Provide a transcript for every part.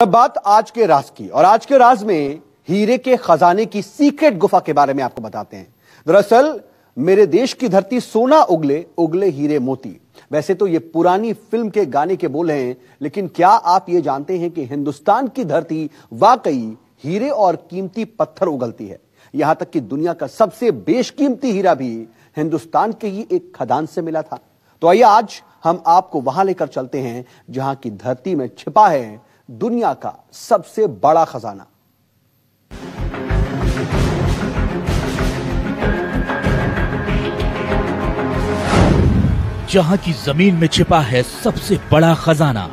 अब बात आज के राज की, और आज के राज में हीरे के खजाने की सीक्रेट गुफा के बारे में आपको बताते हैं। दरअसल मेरे देश की धरती सोना उगले उगले हीरे मोती, वैसे तो ये पुरानी फिल्म के गाने के बोल हैं, लेकिन क्या आप ये जानते हैं कि हिंदुस्तान की धरती वाकई हीरे और कीमती पत्थर उगलती है। यहां तक कि दुनिया का सबसे बेशकीमती हीरा भी हिंदुस्तान के ही एक खदान से मिला था। तो आइए आज हम आपको वहां लेकर चलते हैं जहां की धरती में छिपा है दुनिया का सबसे बड़ा खजाना। जहां की जमीन में छिपा है सबसे बड़ा खजाना।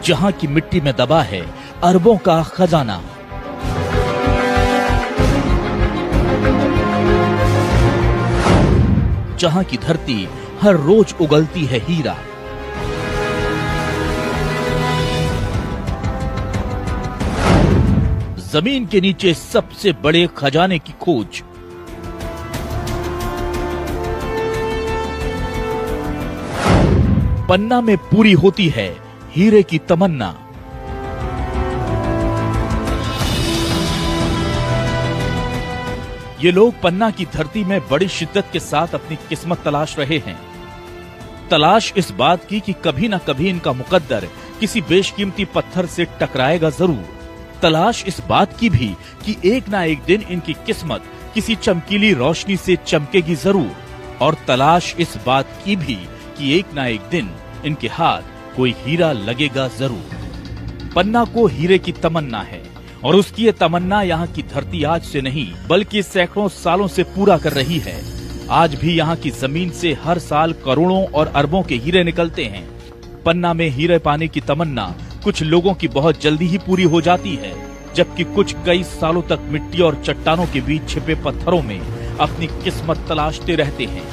जहां की मिट्टी में दबा है अरबों का खजाना। जहां की धरती हर रोज उगलती है हीरा। जमीन के नीचे सबसे बड़े खजाने की खोज। पन्ना में पूरी होती है हीरे की तमन्ना। ये लोग पन्ना की धरती में बड़ी शिद्दत के साथ अपनी किस्मत तलाश रहे हैं। तलाश इस बात की कि कभी न कभी इनका मुकद्दर किसी बेशकीमती पत्थर से टकराएगा जरूर। तलाश इस बात की भी कि एक ना एक दिन इनकी किस्मत किसी चमकीली रोशनी से चमकेगी जरूर। और तलाश इस बात की भी कि एक ना एक दिन इनके हाथ कोई हीरा लगेगा जरूर। पन्ना को हीरे की तमन्ना है, और उसकी ये तमन्ना यहाँ की धरती आज से नहीं बल्कि सैकड़ों सालों से पूरा कर रही है। आज भी यहाँ की जमीन से हर साल करोड़ों और अरबों के हीरे निकलते हैं। पन्ना में हीरे पाने की तमन्ना कुछ लोगों की बहुत जल्दी ही पूरी हो जाती है, जबकि कुछ कई सालों तक मिट्टी और चट्टानों के बीच छिपे पत्थरों में अपनी किस्मत तलाशते रहते हैं।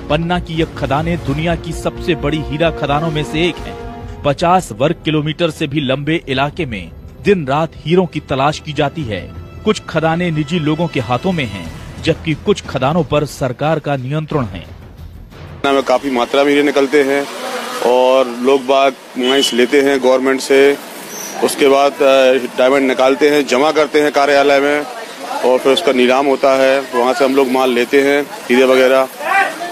पन्ना की यह खदानें दुनिया की सबसे बड़ी हीरा खदानों में से एक है। 50 वर्ग किलोमीटर से भी लंबे इलाके में दिन रात हीरों की तलाश की जाती है। कुछ खदानें निजी लोगों के हाथों में हैं, जबकि कुछ खदानों पर सरकार का नियंत्रण है। पन्ना में काफी मात्रा में हीरे निकलते हैं और लोग बाग वहीं से लेते हैं गवर्नमेंट से। उसके बाद डायमंड निकालते हैं, जमा करते हैं कार्यालय में, और फिर उसका नीलाम होता है। वहाँ से हम लोग माल लेते हैं, हीरे वगैरह,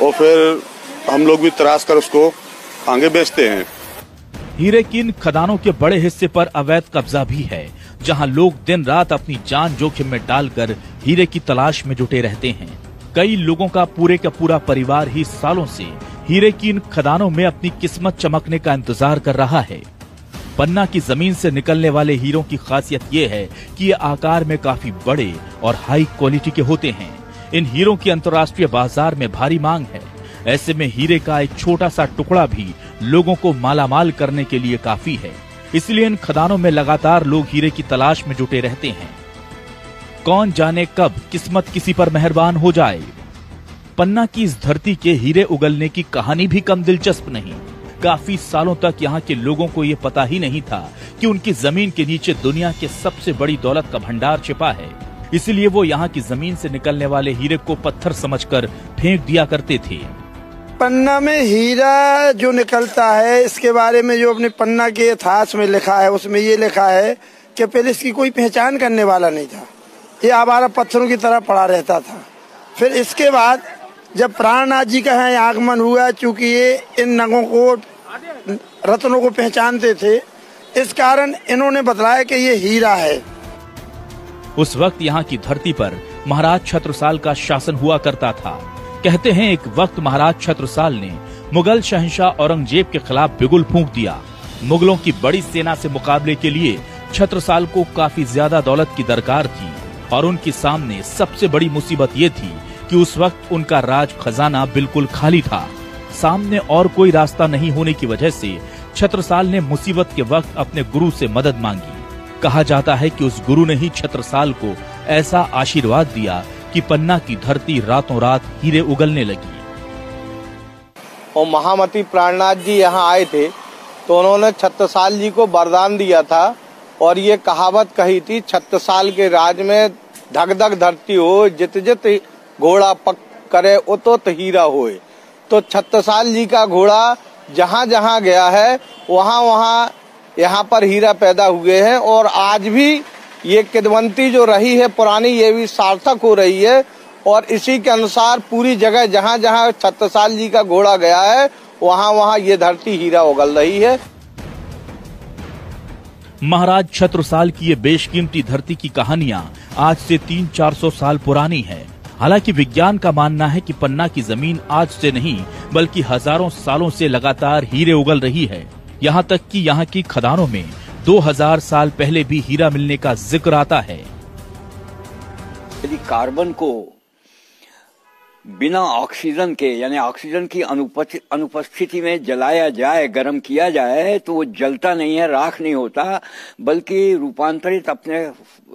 और फिर हम लोग भी तराश कर उसको आगे बेचते हैं। हीरे की इन खदानों के बड़े हिस्से पर अवैध कब्जा भी है, जहां लोग दिन रात अपनी जान जोखिम में डालकर हीरे की तलाश में जुटे रहते हैं। कई लोगों का पूरा परिवार ही सालों से हीरे की इन खदानों में अपनी किस्मत चमकने का इंतजार कर रहा है। पन्ना की जमीन से निकलने वाले हीरों की खासियत ये है कि ये आकार में काफी बड़े और हाई क्वालिटी के होते हैं। इन हीरों की अंतर्राष्ट्रीय बाजार में भारी मांग है। ऐसे में हीरे का एक छोटा सा टुकड़ा भी लोगों को मालामाल करने के लिए काफी है। इसलिए इन खदानों में लगातार लोग हीरे की तलाश में जुटे रहते हैं। कौन जाने कब किस्मत किसी पर मेहरबान हो जाए। पन्ना की इस धरती के हीरे उगलने की कहानी भी कम दिलचस्प नहीं। काफी सालों तक यहाँ के लोगों को ये पता ही नहीं था कि उनकी जमीन के नीचे दुनिया के सबसे बड़ी दौलत का भंडार छिपा है। इसलिए वो यहाँ की जमीन से निकलने वाले हीरे को पत्थर समझकर फेंक दिया करते थे। पन्ना में हीरा जो निकलता है, इसके बारे में जो अपने पन्ना के इतिहास में लिखा है, उसमें ये लिखा है कि पहले इसकी कोई पहचान करने वाला नहीं था। ये आवारा पत्थरों की तरह पड़ा रहता था। फिर इसके बाद जब प्राणनाथ जी का यहाँ आगमन हुआ, चूंकि ये इन नगों को, रत्नों को पहचानते थे, इस कारण इन्होंने बतलाया कि ये हीरा है। उस वक्त यहाँ की धरती पर महाराज छत्रसाल का शासन हुआ करता था। कहते हैं एक वक्त महाराज छत्रसाल ने मुगल शहंशाह औरंगजेब के खिलाफ बिगुल फूंक दिया। मुगलों की बड़ी सेना से मुकाबले के लिए छत्रसाल को काफी ज्यादा दौलत की दरकार थी, और उनके सामने सबसे बड़ी मुसीबत ये थी कि उस वक्त उनका राज खजाना बिल्कुल खाली था। सामने और कोई रास्ता नहीं होने की वजह से छत्रसाल ने मुसीबत के वक्त अपने गुरु से मदद मांगी। कहा जाता है कि उस गुरु ने ही छत्रसाल को ऐसा आशीर्वाद दिया कि पन्ना की धरती रातों रात हीरे उगलने लगी। और महामती प्राणनाथ जी यहाँ आए थे तो उन्होंने छत्रसाल जी को वरदान दिया था, और ये कहावत कही थी, छत्रसाल के राज में धक धक धरती हो, जित जित घोड़ा पक करे उतो हीरा होए। तो छत्रसाल जी का घोड़ा जहाँ जहाँ गया है वहाँ वहाँ यहाँ पर हीरा पैदा हुए हैं। और आज भी ये किदवंती जो रही है पुरानी, ये भी सार्थक हो रही है। और इसी के अनुसार पूरी जगह जहाँ जहाँ छत्रसाल जी का घोड़ा गया है वहाँ वहाँ ये धरती हीरा उगल रही है। महाराज छत्रसाल की ये बेशकीमती धरती की कहानियां आज से 300-400 साल पुरानी है। हालांकि विज्ञान का मानना है कि पन्ना की जमीन आज से नहीं बल्कि हजारों सालों से लगातार हीरे उगल रही है। यहाँ तक कि यहाँ की खदानों में 2000 साल पहले भी हीरा मिलने का जिक्र आता है। यदि कार्बन को बिना ऑक्सीजन के यानी ऑक्सीजन की अनुपस्थिति में जलाया जाए, गर्म किया जाए, तो वो जलता नहीं है, राख नहीं होता, बल्कि रूपांतरित अपने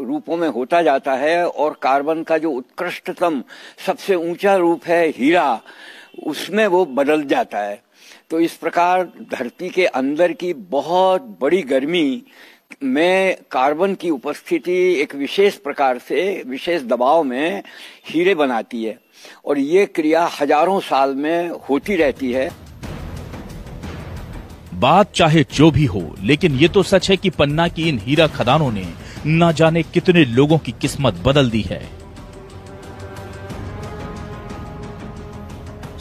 रूपों में होता जाता है। और कार्बन का जो उत्कृष्टतम सबसे ऊंचा रूप है हीरा, उसमें वो बदल जाता है। तो इस प्रकार धरती के अंदर की बहुत बड़ी गर्मी में कार्बन की उपस्थिति एक विशेष प्रकार से विशेष दबाव में हीरे बनाती है और ये क्रिया हजारों साल में होती रहती है। बात चाहे जो भी हो, लेकिन ये तो सच है कि पन्ना की इन हीरा खदानों ने न जाने कितने लोगों की किस्मत बदल दी है।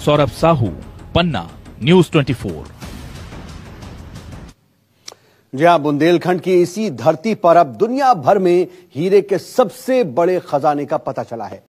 सौरभ साहू, पन्ना, न्यूज़ 24। जी हां, बुंदेलखंड की इसी धरती पर अब दुनिया भर में हीरे के सबसे बड़े खजाने का पता चला है।